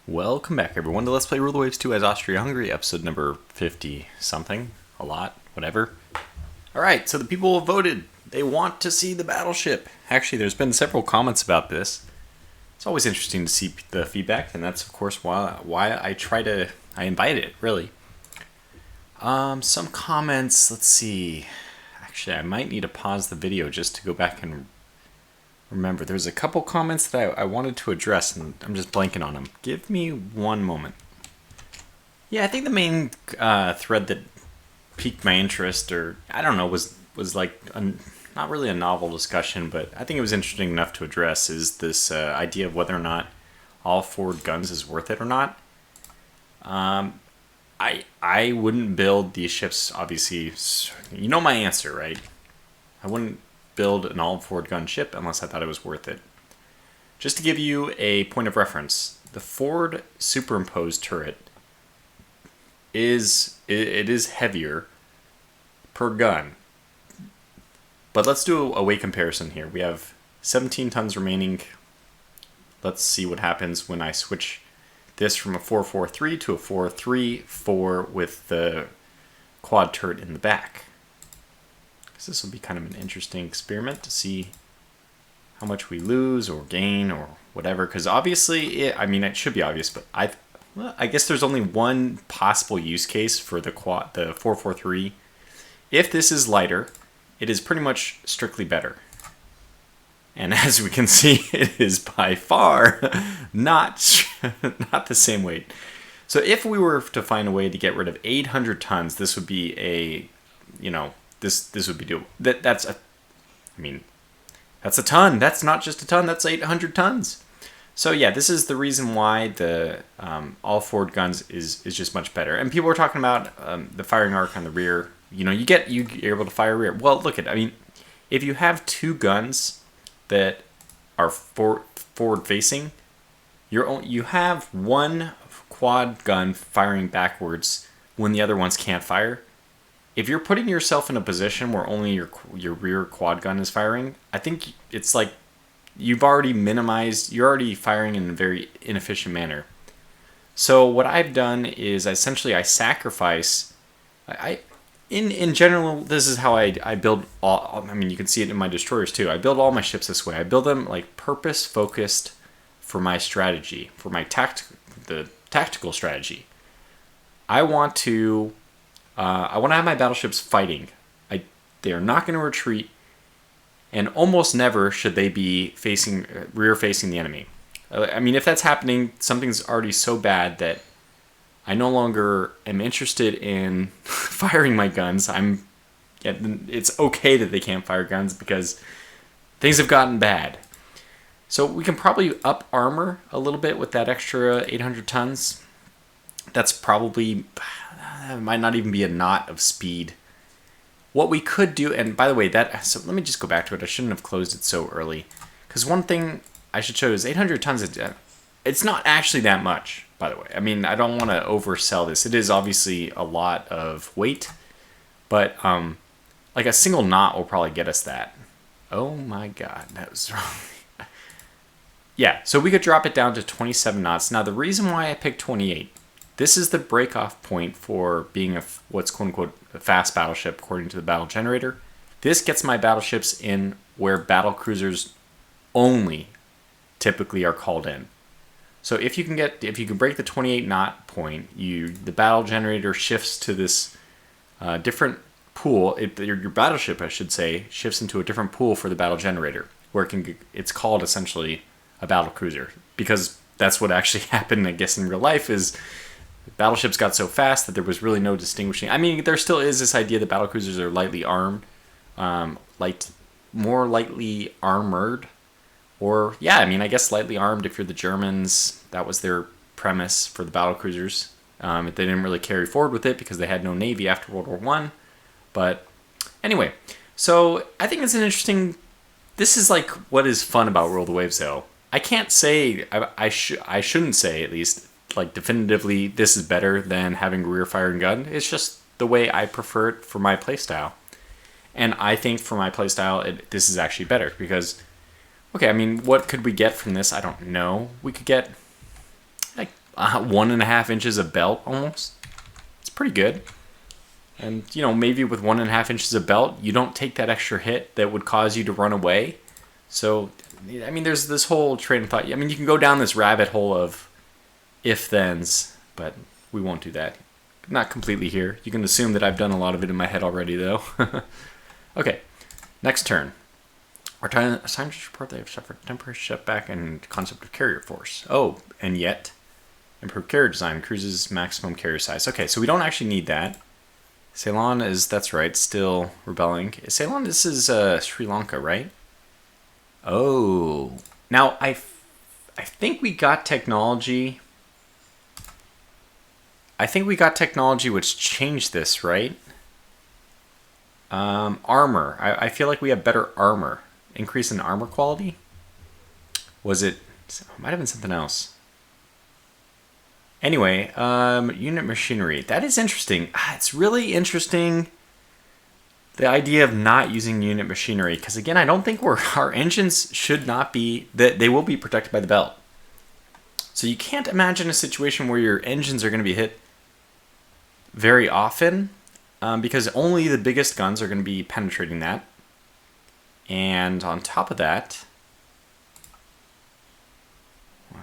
Welcome back, everyone, to Let's Play Rule the Waves 2 as Austria-Hungary, episode number 50-something. A lot, whatever. Alright, so the people voted. They want to see the battleship. Actually, there's been several comments about this. It's always interesting to see the feedback, and that's, of course, why I invite it, really. Some comments, let's see. Actually, I might need to pause the video just to go back and remember. There's a couple comments that I wanted to address, and I'm just blanking on them. Give me one moment. Yeah, I think the main thread that piqued my interest, or I don't know, was like not really a novel discussion, but I think it was interesting enough to address, is this idea of whether or not all forward guns is worth it or not. I wouldn't build these ships, obviously. You know my answer, right? I wouldn't build an all-forward gun ship unless I thought it was worth it. Just to give you a point of reference, the forward superimposed turret is heavier per gun. But let's do a weight comparison here. We have 17 tons remaining. Let's see what happens when I switch this from a 443 to a 434 with the quad turret in the back. Because this will be kind of an interesting experiment to see how much we lose or gain or whatever. Because obviously, it should be obvious, but I guess there's only one possible use case for the 443. If this is lighter, it is pretty much strictly better. And as we can see, it is by far not the same weight. So if we were to find a way to get rid of 800 tons, this would be this would be doable. That's a ton. That's not just a ton. That's 800 tons. So yeah, this is the reason why the all forward guns is just much better. And people were talking about the firing arc on the rear. You're able to fire rear. Well, look at, if you have two guns that are forward facing, you have one quad gun firing backwards when the other ones can't fire. If you're putting yourself in a position where only your rear quad gun is firing, I think it's like you're already firing in a very inefficient manner. So what I've done is I sacrifice. In general, this is how I build all. You can see it in my destroyers too. I build all my ships this way. I build them like purpose focused for my strategy, for my tactical strategy. I want to have my battleships fighting. They are not going to retreat, and almost never should they be rear facing the enemy. If that's happening, something's already so bad that I no longer am interested in firing my guns. It's okay that they can't fire guns because things have gotten bad. So we can probably up armor a little bit with that extra 800 tons. That's probably, it might not even be a knot of speed. What we could do, and by the way, so let me just go back to it. I shouldn't have closed it so early. Because one thing I should show is 800 tons, it's not actually that much, by the way. I don't want to oversell this. It is obviously a lot of weight, but like a single knot will probably get us that. Oh my god, that was wrong. Yeah, so we could drop it down to 27 knots. Now, the reason why I picked 28, this is the break-off point for being what's quote-unquote a fast battleship according to the battle generator. This gets my battleships in where battle cruisers only typically are called in. So if you can break the 28 knot point, the battle generator shifts to this different pool. Your battleship, I should say, shifts into a different pool for the battle generator, where it's called essentially a battle cruiser, because that's what actually happened, I guess, in real life. Is battleships got so fast that there was really no distinguishing. There still is this idea that battle cruisers are lightly armed, more lightly armored. Or, yeah, I guess lightly armed if you're the Germans. That was their premise for the battle cruisers. They didn't really carry forward with it because they had no navy after World War I. But anyway, so I think it's an interesting. This is like what is fun about Rule the Waves, though. I can't say, I shouldn't say at least, like definitively this is better than having a rear firing gun. It's just the way I prefer it for my playstyle. And I think for my playstyle, this is actually better because. Okay, what could we get from this? I don't know. We could get like 1.5 inches of belt almost. It's pretty good. And, you know, maybe with 1.5 inches of belt, you don't take that extra hit that would cause you to run away. So, I mean, there's this whole train of thought. I mean, you can go down this rabbit hole of if-thens, but we won't do that. Not completely here. You can assume that I've done a lot of it in my head already, though. Okay, next turn. Our assignments report they have suffered temporary setback and concept of carrier force. Oh, and yet, improved carrier design, cruises maximum carrier size. Okay, so we don't actually need that. Ceylon is, that's right, still rebelling. Ceylon, this is Sri Lanka, right? Oh, now I think we got technology. I think we got technology which changed this, right? Armor. I feel like we have better armor. Increase in armor quality? Was it? Might have been something else. Anyway, unit machinery. That is interesting. It's really interesting, the idea of not using unit machinery. Because again, I don't think our engines should not be, that they will be protected by the belt. So you can't imagine a situation where your engines are going to be hit very often, because only the biggest guns are going to be penetrating that. And on top of that, wow,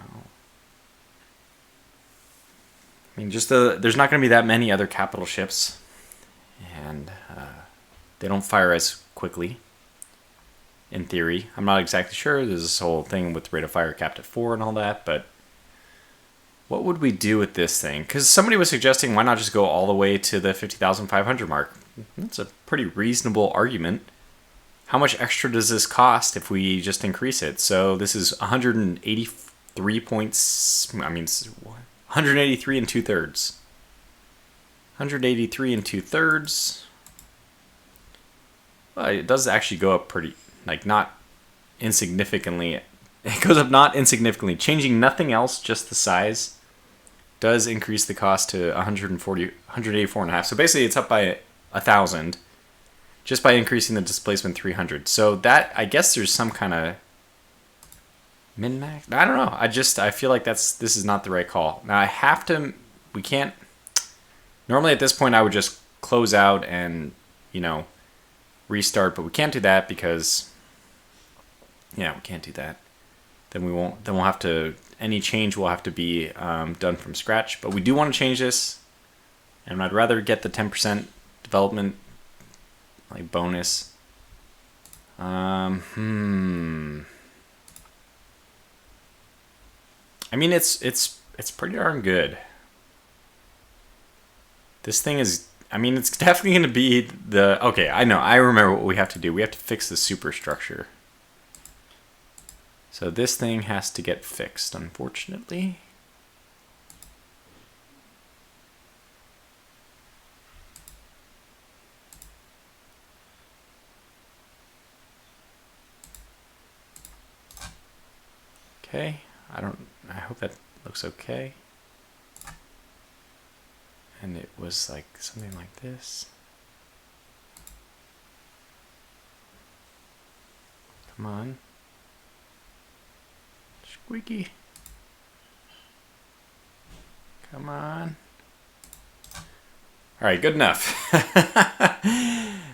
I mean, just there's not going to be that many other capital ships, and they don't fire as quickly. In theory, I'm not exactly sure. There's this whole thing with rate of fire capped at 4 and all that, but what would we do with this thing? Because somebody was suggesting, why not just go all the way to the 50,500 mark? That's a pretty reasonable argument. How much extra does this cost if we just increase it? So this is 183 points. I mean, 183 and 2/3. 183 and 2/3. Well, it does actually go up pretty, like, not insignificantly. It goes up not insignificantly. Changing nothing else, just the size, does increase the cost to 184.5. So basically, it's up by 1,000 just by increasing the displacement 300. So that, I guess, there's some kind of min-max. I don't know. I feel like this is not the right call. Now I have to. We can't. Normally at this point, I would just close out and, you know, restart, but we can't do that because, yeah, we can't do that. Then we won't. Then we'll have to. Any change will have to be done from scratch. But we do want to change this, and I'd rather get the 10% development, like, bonus. I mean, it's pretty darn good. This thing is. I mean, it's definitely going to be the. Okay, I know. I remember what we have to do. We have to fix the superstructure. So this thing has to get fixed, unfortunately. Okay, I hope that looks okay. And it was like something like this. Come on. Squeaky. Come on. All right, good enough.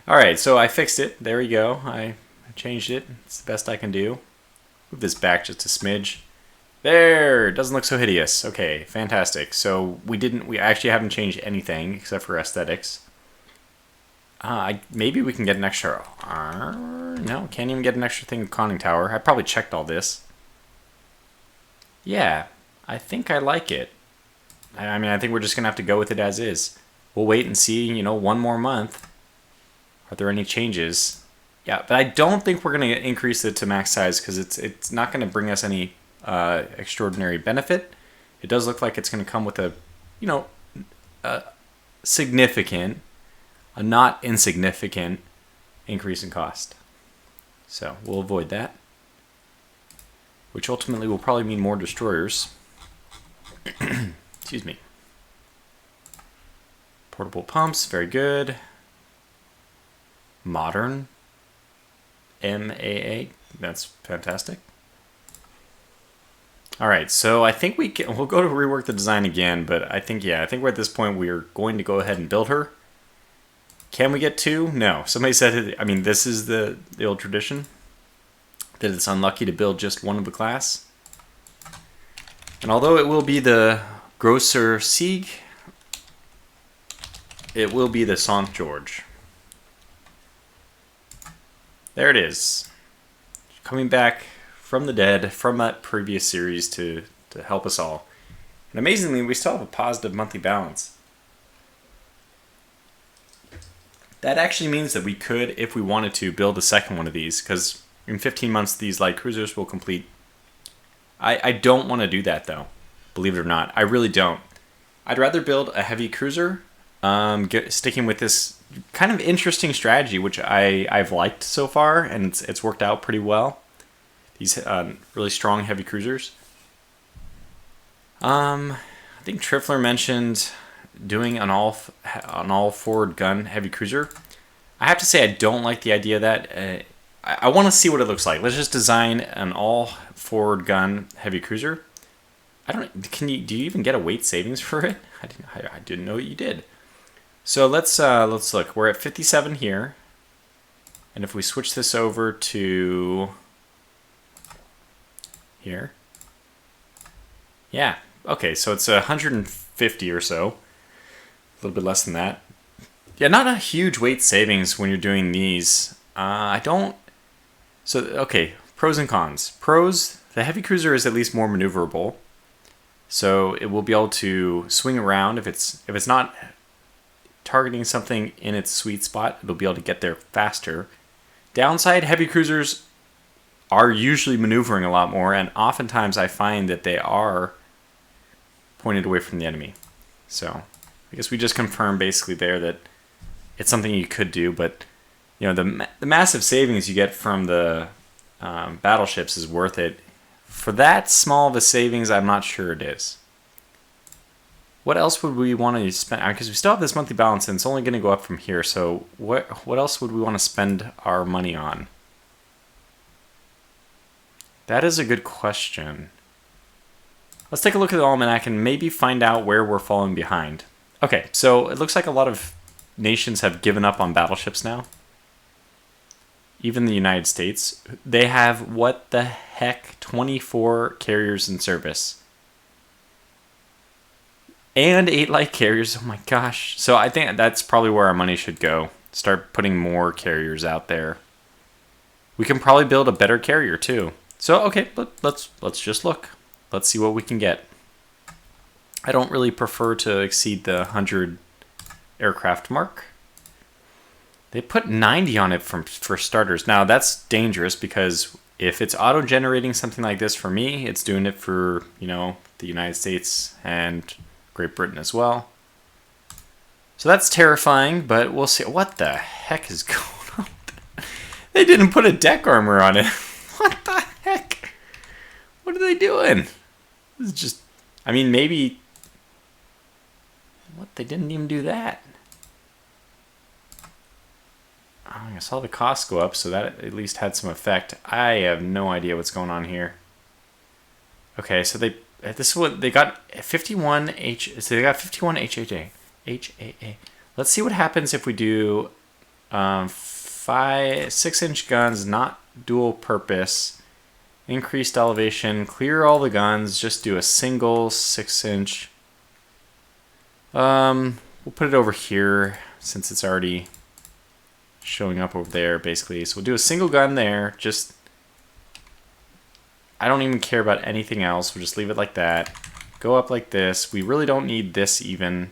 All right, so I fixed it. There we go. I changed it. It's the best I can do. Move this back just a smidge. There, it doesn't look so hideous. Okay, fantastic. So we actually haven't changed anything except for aesthetics. Maybe we can get an extra. No, can't even get an extra thing with conning tower. I probably checked all this. Yeah, I think I like it. I mean, I think we're just gonna have to go with it as is. We'll wait and see. You know, one more month. Are there any changes? Yeah, but I don't think we're gonna increase it to max size because it's not gonna bring us any extraordinary benefit. It does look like it's going to come with a, you know, significant, a not insignificant increase in cost. So we'll avoid that, which ultimately will probably mean more destroyers. Excuse me. Portable pumps, very good. Modern MAA, that's fantastic. All right, so I think we'll go to rework the design again, but I think we're at this point we're going to go ahead and build her. Can we get 2? No. Somebody said, I mean, this is the old tradition, that it's unlucky to build just one of the class. And although it will be the Grosser Sieg, it will be the St. George. There it is. Coming back from the dead, from that previous series to help us all. And amazingly, we still have a positive monthly balance. That actually means that we could, if we wanted to, build a second one of these, because in 15 months these light cruisers will complete. I don't want to do that though, believe it or not. I really don't. I'd rather build a heavy cruiser, sticking with this kind of interesting strategy, which I've liked so far, and it's worked out pretty well. These really strong heavy cruisers. I think Trifler mentioned doing an all forward gun heavy cruiser. I have to say I don't like the idea of that. I want to see what it looks like. Let's just design an all forward gun heavy cruiser. Do you even get a weight savings for it? I didn't know you did. So let's look. We're at 57 here, and if we switch this over to here, yeah, okay, so it's 150 or so, a little bit less than that. Yeah, not a huge weight savings when you're doing these. So okay, pros and cons. Pros: the heavy cruiser is at least more maneuverable, so it will be able to swing around if it's not targeting something in its sweet spot. It'll be able to get there faster. Downside: heavy cruisers are usually maneuvering a lot more, and oftentimes I find that they are pointed away from the enemy. So I guess we just confirmed basically there that it's something you could do, but you know, the massive savings you get from the battleships is worth it. For that small of a savings, I'm not sure it is. What else would we want to spend? Because we still have this monthly balance, and it's only going to go up from here. So what else would we want to spend our money on? That is a good question. Let's take a look at the almanac and maybe find out where we're falling behind. Okay, so it looks like a lot of nations have given up on battleships now. Even the United States. They have, what the heck, 24 carriers in service. And 8 light carriers, oh my gosh. So I think that's probably where our money should go. Start putting more carriers out there. We can probably build a better carrier too. So okay, let's just look. Let's see what we can get. I don't really prefer to exceed the 100 aircraft mark. They put 90 on it for starters. Now that's dangerous because if it's auto-generating something like this for me, it's doing it for, you know, the United States and Great Britain as well. So that's terrifying, but we'll see. What the heck is going on? They didn't put a deck armor on it. What the heck? What are they doing? This is just, I mean, maybe, what, they didn't even do that. Oh, I saw the costs go up, so that at least had some effect. I have no idea what's going on here. Okay, so this is what they got. 51 so they got 51 HAA. Let's see what happens if we do 6-inch guns, not dual purpose. Increased elevation, clear all the guns, just do a single 6-inch. We'll put it over here since it's already showing up over there basically. So we'll do a single gun there. Just, I don't even care about anything else. We'll just leave it like that. Go up like this. We really don't need this even.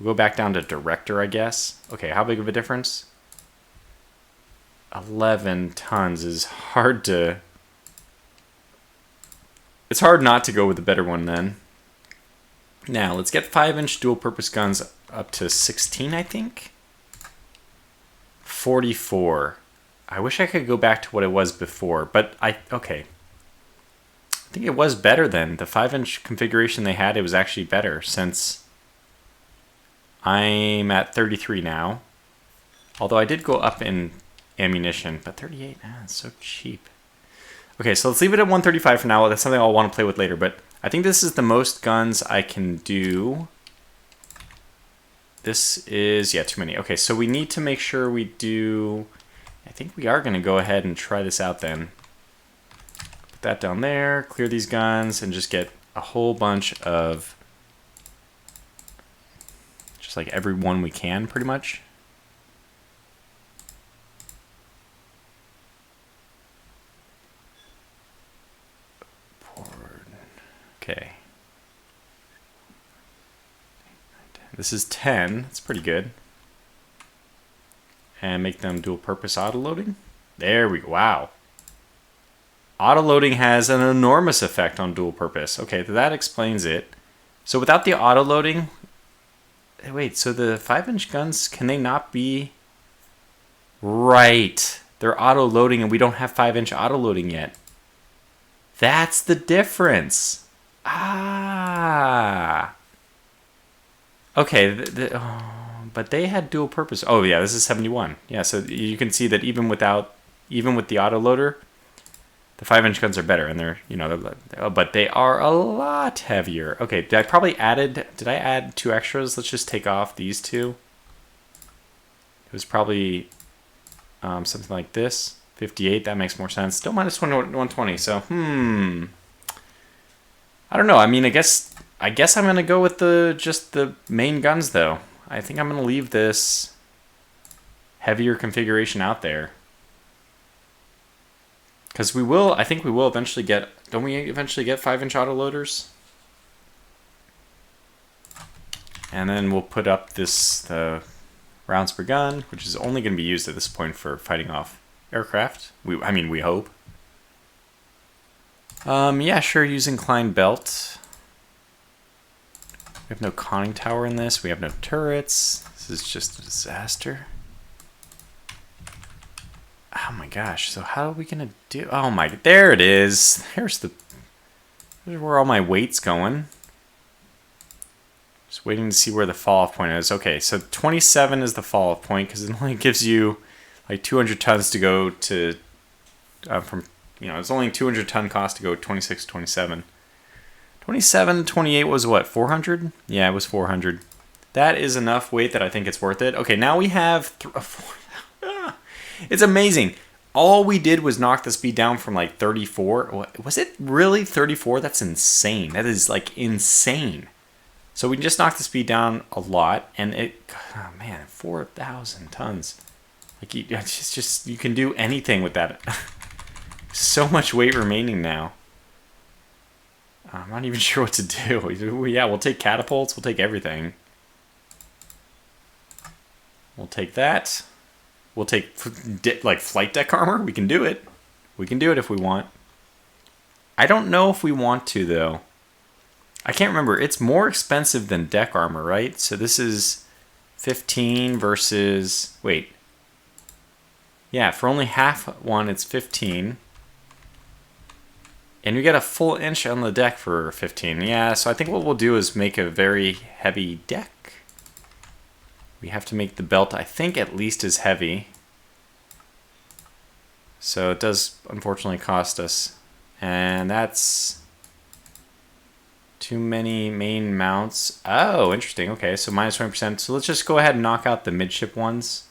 We'll go back down to director, I guess. Okay, how big of a difference? 11 tons is hard to... It's hard not to go with a better one then. Now, let's get 5-inch dual-purpose guns up to 16, I think? 44. I wish I could go back to what it was before, but okay. I think it was better then. The 5-inch configuration they had, it was actually better since I'm at 33 now. Although I did go up in ammunition, but 38, it's so cheap. Okay, so let's leave it at 135 for now. That's something I'll want to play with later, but I think this is the most guns I can do. This is, yeah, too many. Okay, so we need to make sure we do... I think we are going to go ahead and try this out then. Put that down there, clear these guns, and just get a whole bunch of... just like every one we can, pretty much. Okay. This is 10. That's pretty good. And make them dual purpose auto-loading. There we go. Wow. Auto-loading has an enormous effect on dual purpose. Okay, that explains it. So without the auto-loading... Wait, so the 5-inch guns, can they not be... Right. They're auto-loading and we don't have 5-inch auto-loading yet. That's the difference. Ah. Okay, but they had dual purpose. Oh yeah, this is 71. Yeah, so you can see that even with the autoloader, the 5-inch guns are better, and they're, you know, but they are a lot heavier. Okay, did I add 2 extras? Let's just take off these 2. It was probably something like this. 58, that makes more sense. Still minus 120, so I don't know. I mean, I guess I'm gonna go with just the main guns though. I think I'm gonna leave this heavier configuration out there. Because I think we will eventually get, don't we eventually get 5-inch autoloaders? And then we'll put up the rounds per gun, which is only gonna be used at this point for fighting off aircraft. I mean, we hope. Yeah, sure, use inclined belt. We have no conning tower in this. We have no turrets. This is just a disaster. Oh my gosh, so how are we gonna do... Oh my, there it is. There's where all my weight's going. Just waiting to see where the fall-off point is. Okay, so 27 is the fall-off point because it only gives you like 200 tons to go to, from, you know, it's only 200 ton cost to go 26, 27. 27, 28 was what, 400? Yeah, it was 400. That is enough weight that I think it's worth it. Okay, now we have, it's amazing. All we did was knock the speed down from like 34. Was it really 34? That's insane. That is like insane. So we just knocked the speed down a lot, and it, oh man, 4,000 tons. Like it's just you can do anything with that. So much weight remaining now. I'm not even sure what to do. Yeah, we'll take catapults. We'll take everything. We'll take that. We'll take like flight deck armor. We can do it. We can do it if we want. I don't know if we want to though. I can't remember. It's more expensive than deck armor, right? So this is 15 versus... Wait. Yeah, for only half one, it's 15. And we get a full inch on the deck for 15. Yeah, so I think what we'll do is make a very heavy deck. We have to make the belt, I think, at least as heavy. So it does, unfortunately, cost us. And that's too many main mounts. Oh, interesting. Okay, so minus 20%. So let's just go ahead and knock out the midship ones.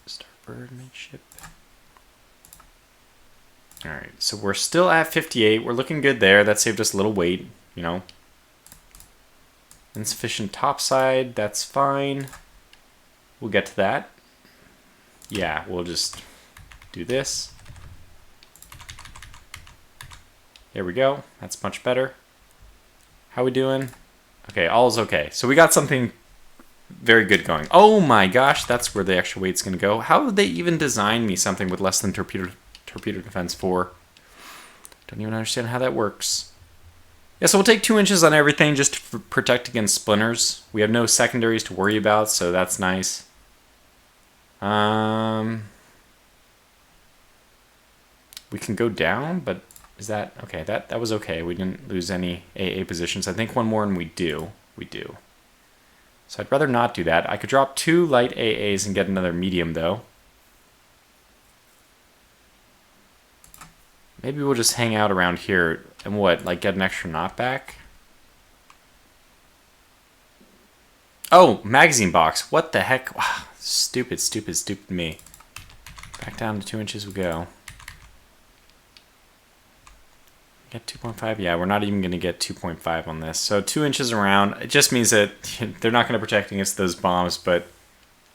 Starboard, midship. Alright, so we're still at 58. We're looking good there. That saved us a little weight, you know. Insufficient topside, that's fine. We'll get to that. Yeah, we'll just do this. There we go. That's much better. How we doing? Okay, all's okay. So we got something very good going. Oh my gosh, that's where the extra weight's going to go. How would they even design me something with less than torpedo defense 4? Don't even understand how that works. Yeah, so we'll take 2 inches on everything just to protect against splinters. We have no secondaries to worry about, so that's nice. We can go down, but is that... Okay, that was okay. We didn't lose any AA positions. I think one more and we do. We do. So I'd rather not do that. I could drop 2 light AAs and get another medium, though. Maybe we'll just hang out around here and what, like get an extra knockback? Oh, magazine box. What the heck? Wow, stupid, stupid, stupid me. Back down to 2 inches we go. Get 2.5? Yeah, we're not even going to get 2.5 on this. So 2 inches around. It just means that they're not going to protect against those bombs, but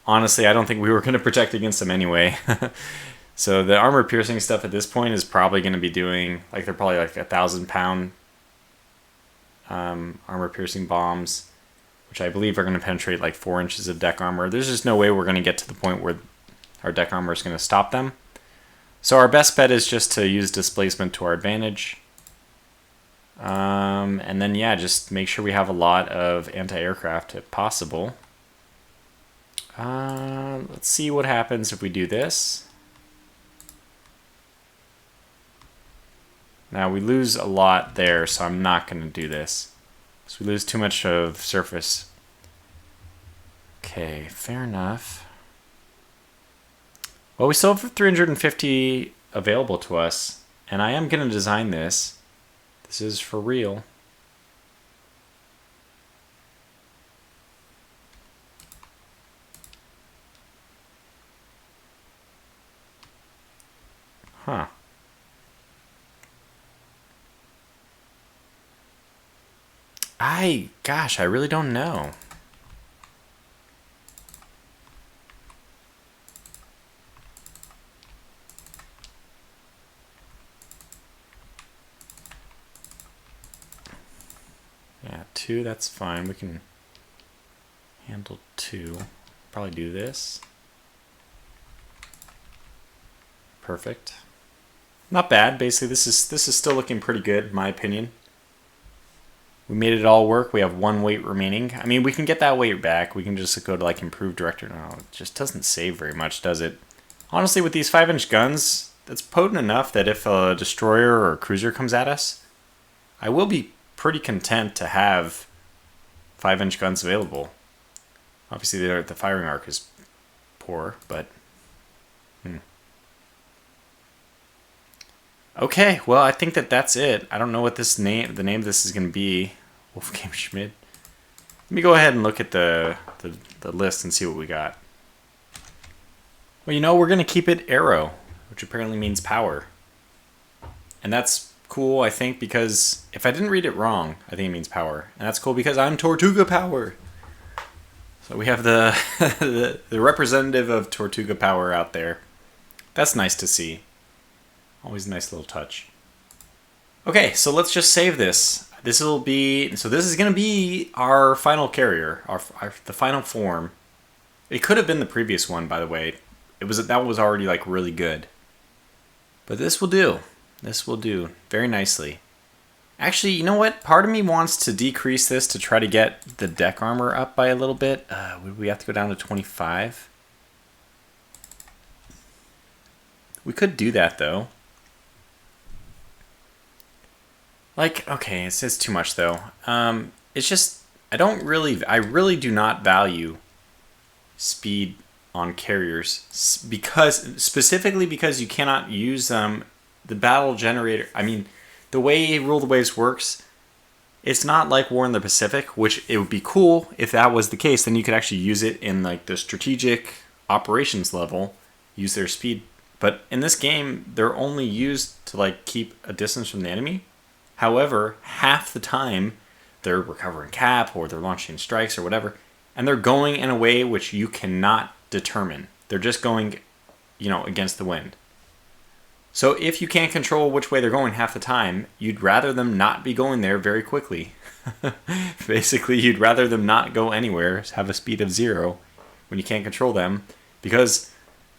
honestly, I don't think we were going to protect against them anyway. So the armor piercing stuff at this point is probably going to be doing, like they're probably like 1,000-pound armor piercing bombs, which I believe are going to penetrate like 4 inches of deck armor. There's just no way we're going to get to the point where our deck armor is going to stop them. So our best bet is just to use displacement to our advantage. And then, yeah, just make sure we have a lot of anti-aircraft if possible. Let's see what happens if we do this. Now, we lose a lot there, so I'm not going to do this. So we lose too much of surface. Okay, fair enough. Well, we still have 350 available to us, and I am going to design this. This is for real. Huh. Gosh, I really don't know. Yeah, 2, that's fine. We can handle 2. Probably do this. Perfect. Not bad. Basically, this is still looking pretty good, in my opinion. We made it all work. We have 1 weight remaining. I mean, we can get that weight back. We can just go to like improved director. No, it just doesn't save very much, does it? Honestly, with these 5-inch guns, that's potent enough that if a destroyer or a cruiser comes at us, I will be pretty content to have 5-inch guns available. Obviously, the firing arc is poor, but... Okay, well, I think that's it. I don't know what the name of this is going to be. Wolfgang Schmidt. Let me go ahead and look at the list and see what we got. Well, you know, we're going to keep it Arrow, which apparently means power. And that's cool, I think, because if I didn't read it wrong, I think it means power. And that's cool because I'm Tortuga Power. So we have the the representative of Tortuga Power out there. That's nice to see. Always a nice little touch. Okay, so let's just save this. This is going to be our final carrier, the final form. It could have been the previous one, by the way. That was already like really good. But this will do. This will do very nicely. Actually, you know what? Part of me wants to decrease this to try to get the deck armor up by a little bit. We have to go down to 25. We could do that though. Like, okay, it says too much though. It's just, I really do not value speed on carriers specifically because you cannot use them. The battle generator, I mean, the way Rule the Waves works, it's not like War in the Pacific, which it would be cool if that was the case. Then you could actually use it in like the strategic operations level, use their speed. But in this game, they're only used to like keep a distance from the enemy. However, half the time, they're recovering cap or they're launching strikes or whatever, and they're going in a way which you cannot determine. They're just going, against the wind. So if you can't control which way they're going half the time, you'd rather them not be going there very quickly. Basically, you'd rather them not go anywhere, have a speed of 0 when you can't control them, because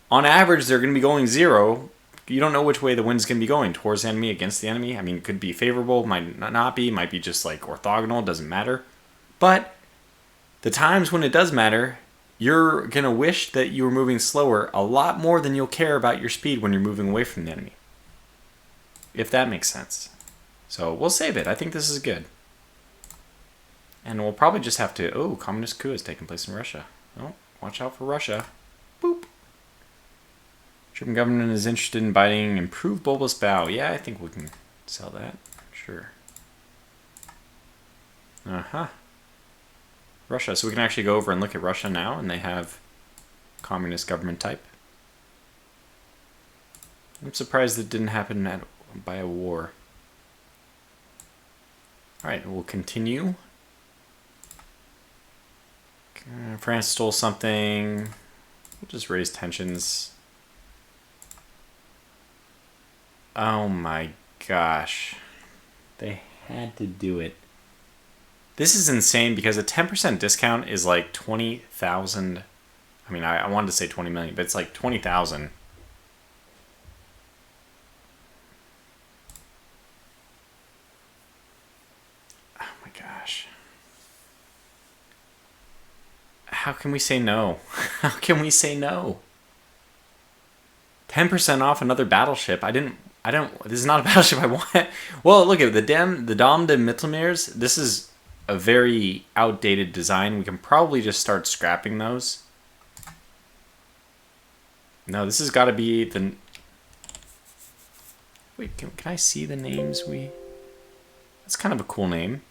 on average, they're going to be going 0. You don't know which way the wind's going to be going, towards the enemy, against the enemy. I mean, it could be favorable, might not be, might be just like orthogonal, doesn't matter. But the times when it does matter, you're going to wish that you were moving slower a lot more than you'll care about your speed when you're moving away from the enemy. If that makes sense. So we'll save it. I think this is good. And we'll probably just have to... Oh, communist coup has taken place in Russia. Oh, watch out for Russia. Boop. German government is interested in buying improved bulbous bow. Yeah, I think we can sell that. Sure. Uh-huh. Russia. So we can actually go over and look at Russia now, and they have communist government type. I'm surprised it didn't happen by a war. Alright, we'll continue. France stole something. We'll just raise tensions. Oh my gosh. They had to do it. This is insane because a 10% discount is like 20,000. I mean, I wanted to say 20 million, but it's like 20,000. Oh my gosh. How can we say no? How can we say no? 10% off another battleship. This is not a battleship I want. Well, look at the Dame de Mittelmeers. This is a very outdated design. We can probably just start scrapping those. No, this has got to be the... Wait, can I see the names That's kind of a cool name.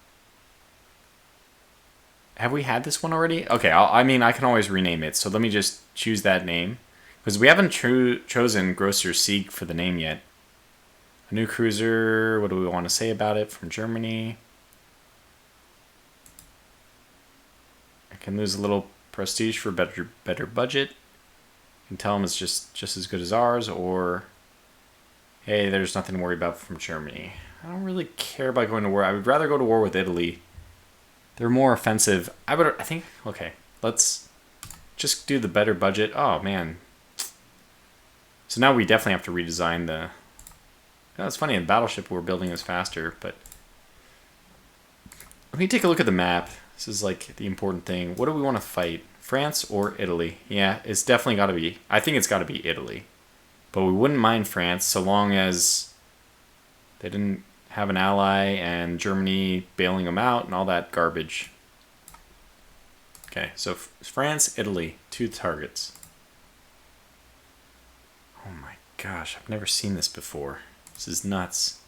Have we had this one already? Okay, I mean, I can always rename it. So let me just choose that name. Because we haven't chosen Grosser Sieg for the name yet. A new cruiser. What do we want to say about it from Germany? I can lose a little prestige for better budget. You can tell them it's just as good as ours. Or, hey, there's nothing to worry about from Germany. I don't really care about going to war. I would rather go to war with Italy. They're more offensive. I think, okay, let's just do the better budget. Oh, man. So now we definitely have to redesign the... Oh, it's funny, the battleship we're building is faster, but... Let me take a look at the map. This is like the important thing. What do we want to fight? France or Italy? Yeah, it's definitely got to be... I think it's got to be Italy. But we wouldn't mind France so long as they didn't have an ally and Germany bailing them out and all that garbage. Okay, so France, Italy, 2 targets. Oh my gosh, I've never seen this before. This is nuts.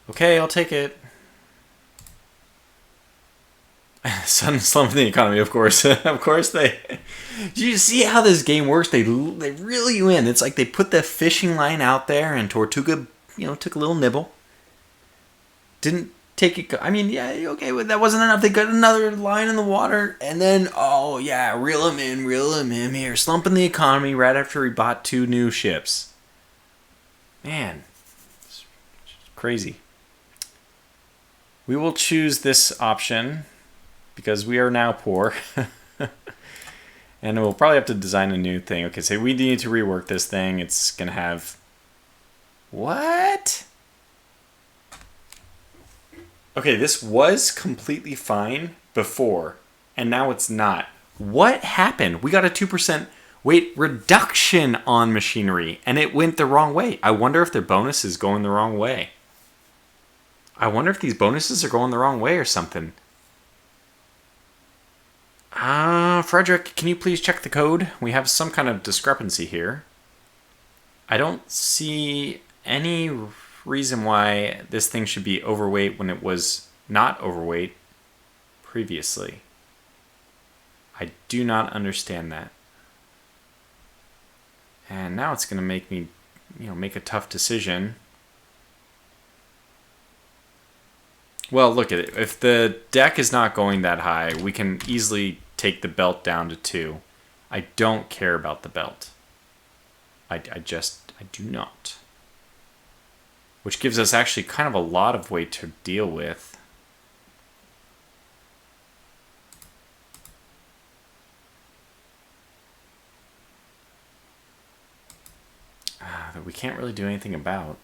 Okay, I'll take it. Sudden slump in the economy, of course. Of course they... Do you see how this game works? They reel you in. It's like they put the fishing line out there and Tortuga, took a little nibble. Didn't take it... I mean, yeah, okay, but that wasn't enough. They got another line in the water, and then, oh, yeah, reel him in here. Slumping the economy right after he bought 2 new ships. Man, it's crazy. We will choose this option because we are now poor. And we'll probably have to design a new thing. Okay, so we need to rework this thing. It's going to have... What? Okay, this was completely fine before, and now it's not. What happened? We got a 2% weight reduction on machinery, and it went the wrong way. I wonder if their bonus is going the wrong way. I wonder if these bonuses are going the wrong way or something. Frederick, can you please check the code? We have some kind of discrepancy here. I don't see any reason why this thing should be overweight when it was not overweight previously. I do not understand that. And now it's going to make me, make a tough decision. Well, look at it. If the deck is not going that high, we can easily take the belt down to 2. I don't care about the belt. I do not. Which gives us actually kind of a lot of weight to deal with. That we can't really do anything about.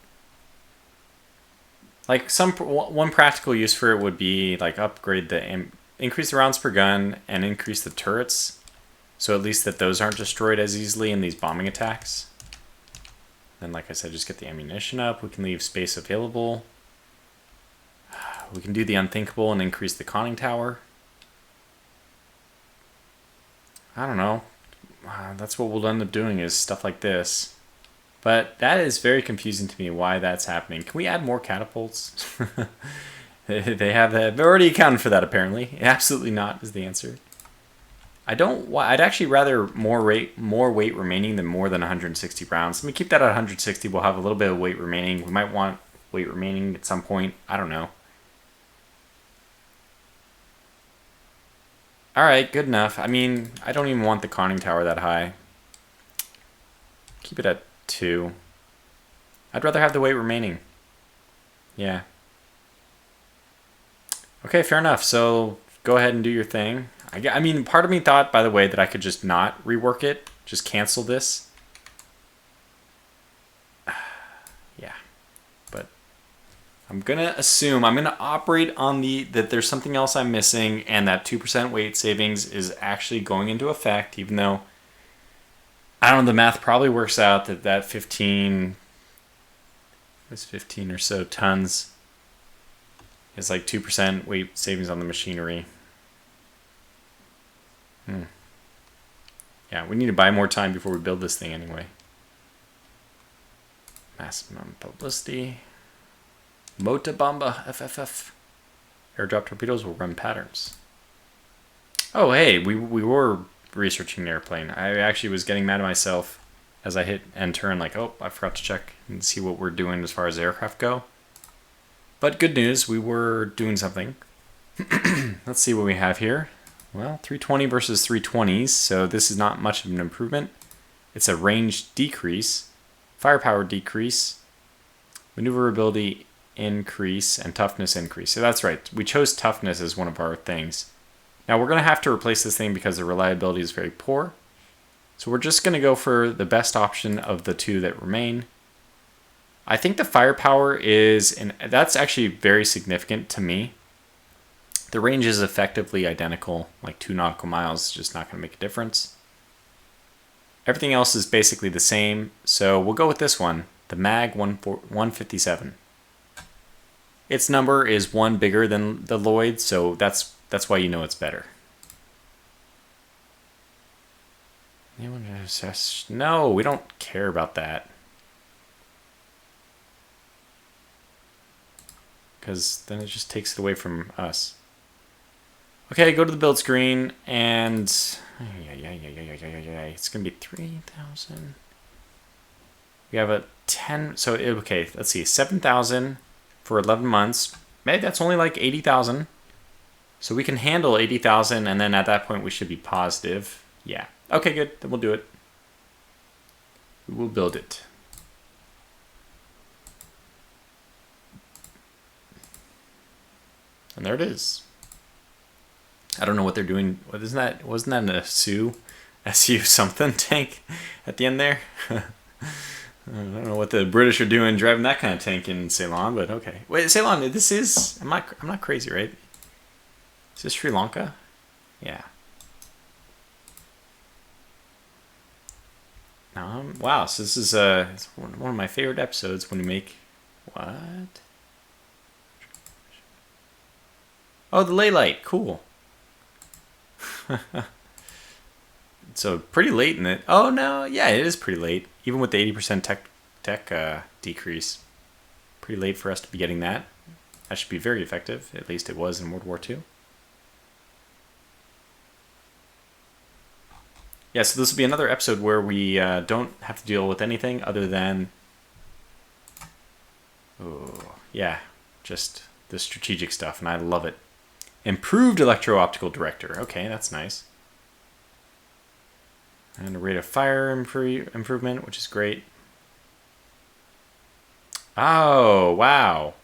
Like one practical use for it would be like upgrade increase the rounds per gun and increase the turrets, so at least that those aren't destroyed as easily in these bombing attacks. Then, like I said, just get the ammunition up. We can leave space available. We can do the unthinkable and increase the conning tower. I don't know. that's what we'll end up doing is stuff like this. But that is very confusing to me why that's happening. Can we add more catapults? They have that. They've already accounted for that apparently. Absolutely not is the answer. I'd actually rather more weight remaining than more than 160 rounds. Let me keep that at 160. We'll have a little bit of weight remaining. We might want weight remaining at some point. I don't know. Alright, good enough. I mean, I don't even want the conning tower that high. Keep it at 2. I'd rather have the weight remaining. Yeah. Okay, fair enough. So go ahead and do your thing. I mean, part of me thought, by the way, that I could just not rework it. Just cancel this. Yeah. But I'm going to assume, I'm going to operate on that there's something else I'm missing, and that 2% weight savings is actually going into effect, even though, I don't know, the math probably works out that 15 or so tons is like 2% weight savings on the machinery. Yeah, we need to buy more time before we build this thing anyway. Maximum publicity. Motabamba FFF. Airdrop torpedoes will run patterns. Oh, hey, we were researching the airplane. I actually was getting mad at myself as I hit enter and like, oh, I forgot to check and see what we're doing as far as aircraft go. But good news, we were doing something. Let's see what we have here. Well, 320 versus 320s, so this is not much of an improvement. It's a range decrease, firepower decrease, maneuverability increase, and toughness increase. So that's right, we chose toughness as one of our things. Now we're going to have to replace this thing because the reliability is very poor. So we're just going to go for the best option of the two that remain. I think the firepower is, and that's actually very significant to me. The range is effectively identical, like 2 nautical miles is just not going to make a difference. Everything else is basically the same, so we'll go with this one, the MAG 157. Its number is 1 bigger than the Lloyd, so that's why you know it's better. Anyone assess? No, we don't care about that. Because then it just takes it away from us. Okay, go to the build screen, and it's going to be 3,000. We have a 10, so okay, let's see, 7,000 for 11 months. Maybe that's only like 80,000. So we can handle 80,000, and then at that point we should be positive. Yeah, okay, good, then we'll do it. We will build it. And there it is. I don't know what they're doing. What is that? Wasn't that an SU something tank at the end there? I don't know what the British are doing driving that kind of tank in Ceylon, but okay. Wait, Ceylon, this is, I'm not crazy, right? Is this Sri Lanka? Yeah. Wow, so this is it's one of my favorite episodes when you make, what? Oh, the ley light, cool. So pretty late in it. Oh no, yeah, it is pretty late. Even with the 80% tech decrease. Pretty late for us to be getting that. That should be very effective. At least it was in World War II. Yeah, so this will be another episode where we don't have to deal with anything other than, oh yeah, just the strategic stuff, and I love it. Improved electro-optical director. Okay, that's nice. And a rate of fire improvement, which is great. Oh, wow.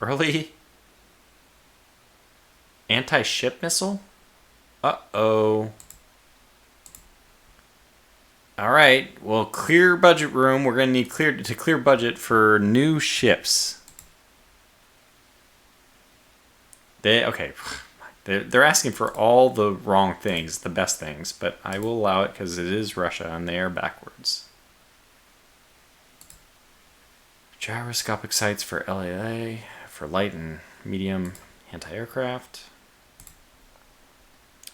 Early anti-ship missile? Uh-oh. All right, well, clear budget room. We're going to need clear budget for new ships. Okay. They're asking for all the wrong things, the best things, but I will allow it because it is Russia and they are backwards. Gyroscopic sights for LAA, for light and medium anti-aircraft.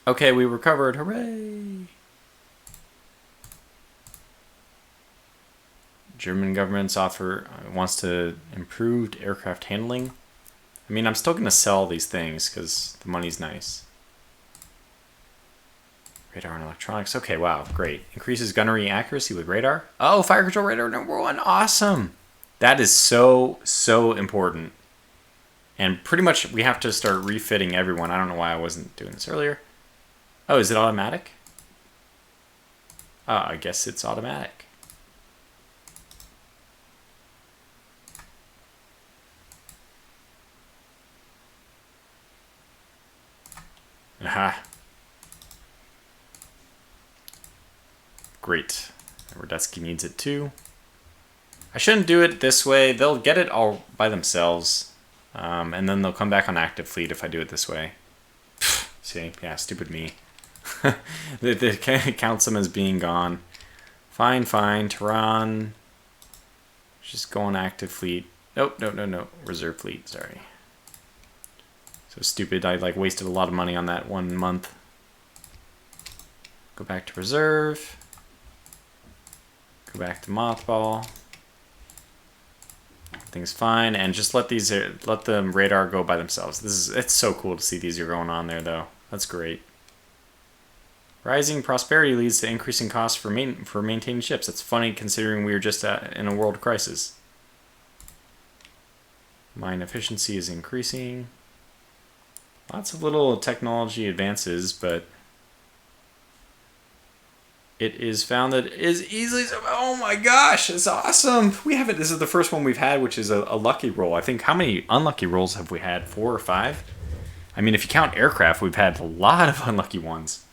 Okay, we recovered. Hooray! German government's offer wants to improved aircraft handling. I mean, I'm still going to sell these things because the money's nice. Radar and electronics. Okay, wow, great. Increases gunnery accuracy with radar. Oh, fire control radar #1. Awesome. That is so, so important. And pretty much we have to start refitting everyone. I don't know why I wasn't doing this earlier. Oh, is it automatic? Oh, I guess it's automatic. Aha. Great. Radetzky needs it too. I shouldn't do it this way. They'll get it all by themselves. And then they'll come back on active fleet if I do it this way. See? Yeah, stupid me. It counts them as being gone. Fine, fine. Tehran. Just go on active fleet. Nope, no. Reserve fleet, sorry. So stupid. I like wasted a lot of money on that 1 month. Go back to reserve. Go back to mothball. Everything's fine, and just let the radar go by themselves. It's so cool to see these are going on there, though. That's great. Rising prosperity leads to increasing costs for maintaining ships. That's funny considering we were just in a world crisis. Mine efficiency is increasing. Lots of little technology advances, but it is found that it is easily... Oh my gosh, it's awesome! We haven't... This is the first one we've had, which is a lucky roll. I think, how many unlucky rolls have we had? 4 or 5? I mean, if you count aircraft, we've had a lot of unlucky ones.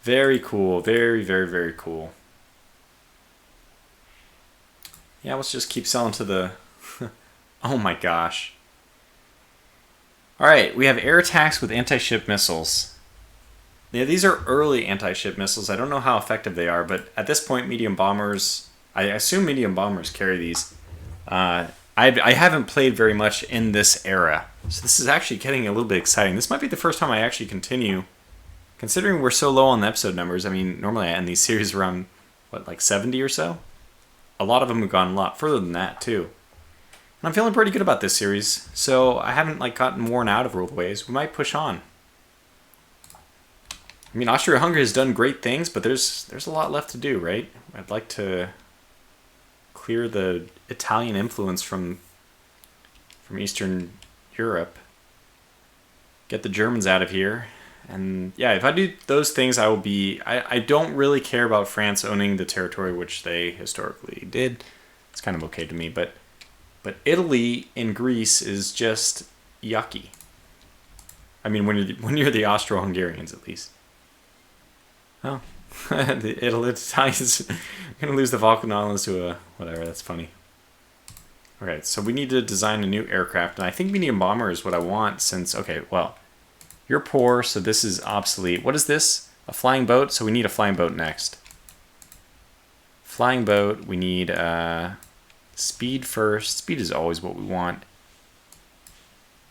Very cool. Very, very, very cool. Yeah, let's just keep selling to the... Oh my gosh. Alright, we have air attacks with anti-ship missiles. Yeah, these are early anti-ship missiles. I don't know how effective they are, but at this point, medium bombers... I assume medium bombers carry these. I haven't played very much in this era, so this is actually getting a little bit exciting. This might be the first time I actually continue. Considering we're so low on the episode numbers, I mean, normally I end these series around, what, like 70 or so? A lot of them have gone a lot further than that, too. And I'm feeling pretty good about this series, so I haven't like gotten worn out of rollways. We might push on. I mean, Austria-Hungary has done great things, but there's a lot left to do, right? I'd like to clear the Italian influence from Eastern Europe. Get the Germans out of here. And yeah, if I do those things, I will be... I don't really care about France owning the territory, which they historically did. It's kind of okay to me, but Italy in Greece is just yucky. I mean, when you're the Austro-Hungarians, at least. Oh, the Italians are going to lose the Falkland Islands to a... whatever, that's funny. Okay, so we need to design a new aircraft, and I think medium bomber is what I want since... Okay, well, you're poor, so this is obsolete. What is this? A flying boat? So we need a flying boat next. Flying boat, we need speed first. Speed is always what we want.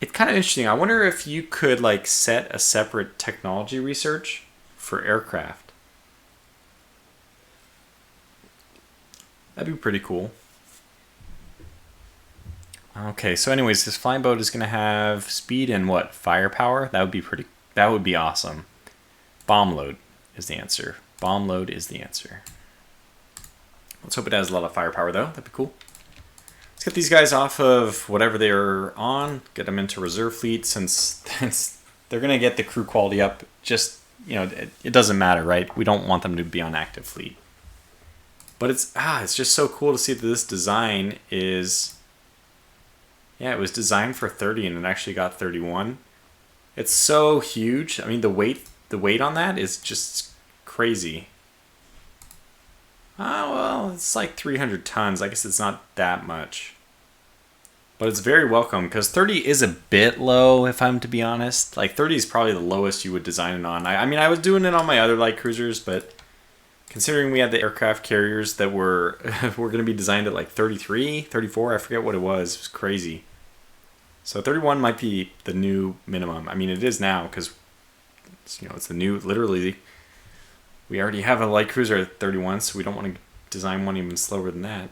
It's kind of interesting. I wonder if you could like set a separate technology research for aircraft. That'd be pretty cool. Okay, so anyways, this flying boat is going to have speed and what? Firepower? That would be awesome. Bomb load is the answer. Bomb load is the answer. Let's hope it has a lot of firepower though. That'd be cool. Let's get these guys off of whatever they're on. Get them into reserve fleet since they're going to get the crew quality up. Just, you know, it doesn't matter, right? We don't want them to be on active fleet. But it's just so cool to see that this design is... Yeah, it was designed for 30 and it actually got 31. It's so huge. I mean, the weight on that is just crazy. Oh, well, it's like 300 tons. I guess it's not that much. But it's very welcome because 30 is a bit low, if I'm to be honest. Like 30 is probably the lowest you would design it on. I mean, I was doing it on my other light cruisers, but considering we had the aircraft carriers that were going to be designed at like 33, 34, I forget what it was. It was crazy. So 31 might be the new minimum. I mean, it is now because it's the new, literally, we already have a light cruiser at 31, so we don't want to design one even slower than that.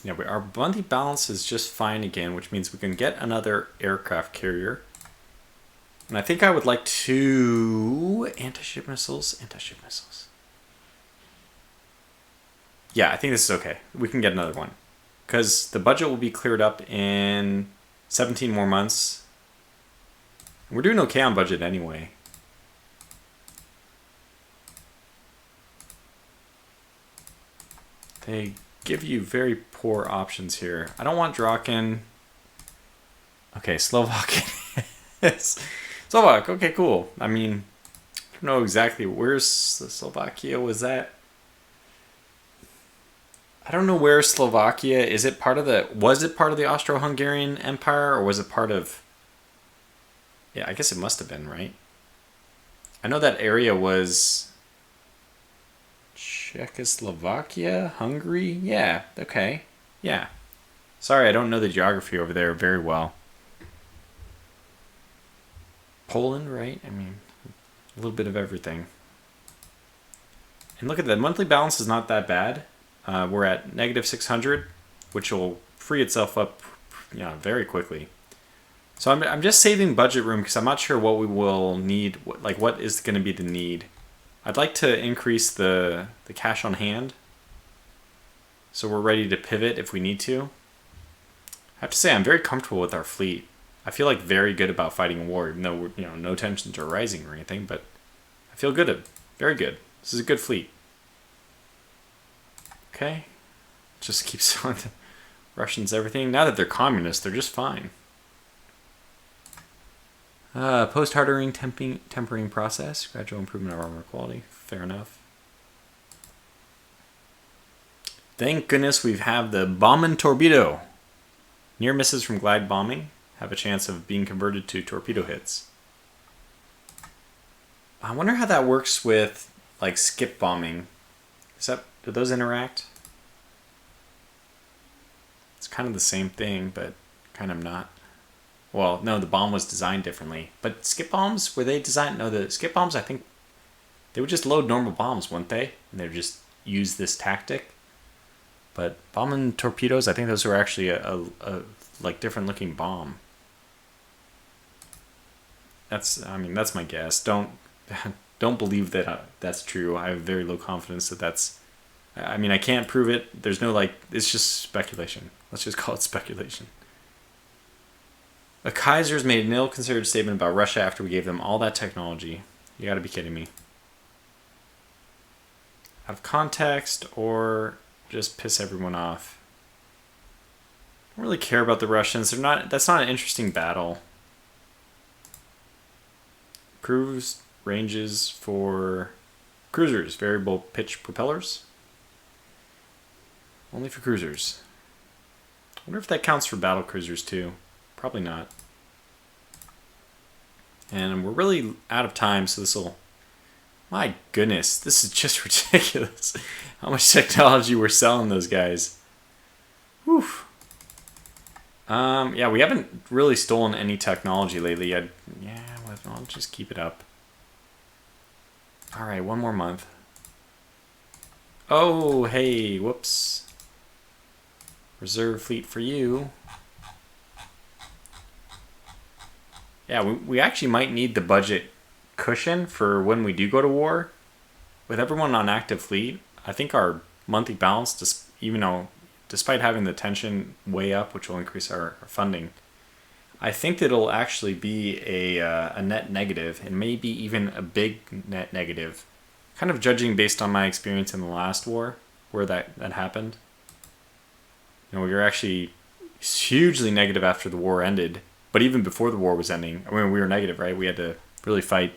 Yeah, our monthly balance is just fine again, which means we can get another aircraft carrier. And I think I would like to... Anti-ship missiles. Yeah, I think this is okay. We can get another one. Because the budget will be cleared up in 17 more months. We're doing okay on budget anyway. They give you very poor options here. I don't want Draken. Okay, Slovakia. Slovak, okay, cool. I mean, I don't know exactly where's Slovakia was that. I don't know where Slovakia is. It part of the Austro-Hungarian Empire, or was it part of? Yeah, I guess it must have been, right? I know that area was Czechoslovakia, Hungary. Yeah, okay. Yeah. Sorry, I don't know the geography over there very well. Poland, right? I mean, a little bit of everything. And look at that, monthly balance is not that bad. We're at negative 600, which will free itself up, very quickly. So I'm just saving budget room because I'm not sure what we will need. What is going to be the need? I'd like to increase the cash on hand, so we're ready to pivot if we need to. I have to say I'm very comfortable with our fleet. I feel like very good about fighting a war, even though no tensions are rising or anything. But I feel good, very good. This is a good fleet. Okay, just keep selling the Russians everything. Now that they're communists, they're just fine. Post-hardening tempering process, gradual improvement of armor quality. Fair enough. Thank goodness we have the bomb and torpedo. Near misses from glide bombing have a chance of being converted to torpedo hits. I wonder how that works with skip bombing. Do those interact? It's kind of the same thing, but kind of not. Well, no, the bomb was designed differently. But skip bombs, were they designed? No, the skip bombs, I think, they would just load normal bombs, wouldn't they? And they would just use this tactic. But bomb and torpedoes, I think those were actually a different looking bomb. That's my guess. Don't believe that that's true. I have very low confidence that that's. I can't prove it. There's no it's just speculation. Let's just call it speculation. The Kaiser's made an ill-considered statement about Russia after we gave them all that technology. You gotta be kidding me. Out of context or just piss everyone off. I don't really care about the Russians. That's not an interesting battle. Cruise ranges for cruisers, variable pitch propellers. Only for cruisers. I wonder if that counts for battle cruisers too. Probably not. And we're really out of time, so this'll... My goodness, this is just ridiculous. How much technology we're selling those guys. Whew. Yeah, we haven't really stolen any technology lately. I'll just keep it up. Alright, one more month. Oh, hey, whoops. Reserve fleet for you. Yeah, we actually might need the budget cushion for when we do go to war. With everyone on active fleet, I think our monthly balance, despite having the tension way up, which will increase our funding, I think that it'll actually be a net negative, and maybe even a big net negative. Kind of judging based on my experience in the last war, where that happened. We were actually hugely negative after the war ended. But even before the war was ending, we were negative, right? We had to really fight.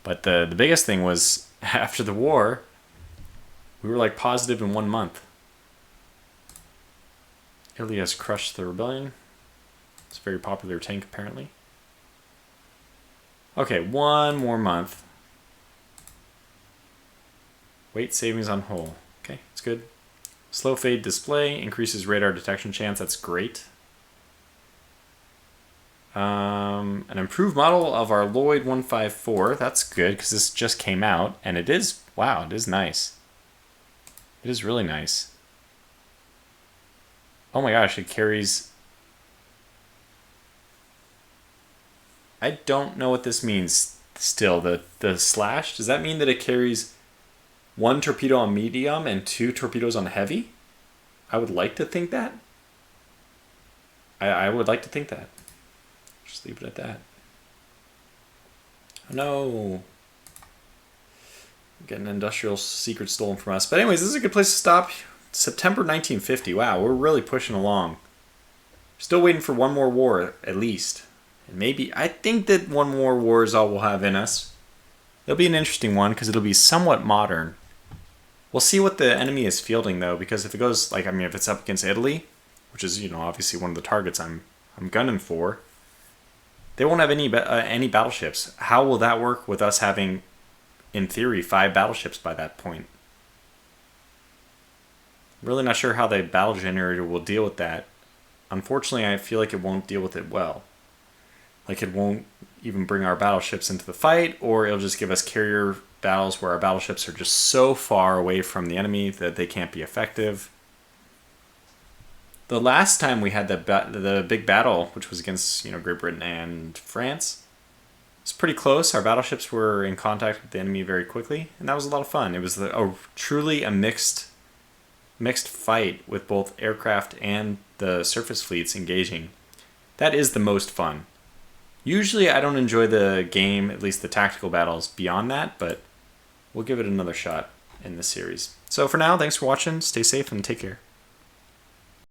But the biggest thing was, after the war, we were positive in 1 month. Italy has crushed the rebellion. It's a very popular tank, apparently. Okay, 1 more month. Weight savings on hull. Okay, it's good. Slow fade display increases radar detection chance. That's great. An improved model of our Lloyd 154. That's good because this just came out, and it is, wow, it is nice. It is really nice. Oh my gosh, it carries... I don't know what this means still. The slash, does that mean that it carries 1 torpedo on medium and 2 torpedoes on heavy? I would like to think that. I would like to think that. Just leave it at that. Oh no. Getting industrial secret stolen from us. But anyways, this is a good place to stop. September 1950. Wow, we're really pushing along. Still waiting for one more war, at least. And maybe, I think that one more war is all we'll have in us. It'll be an interesting one because it'll be somewhat modern. We'll see what the enemy is fielding though, because if it goes, like, I mean, if it's up against Italy, which is, you know, obviously one of the targets I'm gunning for, they won't have any battleships. How will that work with us having, in theory, 5 battleships by that point? Really not sure how the battle generator will deal with that. Unfortunately, I feel like it won't deal with it well. Like, it won't even bring our battleships into the fight, or it'll just give us carrier battles where our battleships are just so far away from the enemy that they can't be effective. The last time we had the big battle, which was against, you know, Great Britain and France, it was pretty close. Our battleships were in contact with the enemy very quickly, and that was a lot of fun. It was truly a mixed fight with both aircraft and the surface fleets engaging. That is the most fun. Usually I don't enjoy the game, at least the tactical battles, beyond that, but we'll give it another shot in this series. So for now, thanks for watching, stay safe, and take care.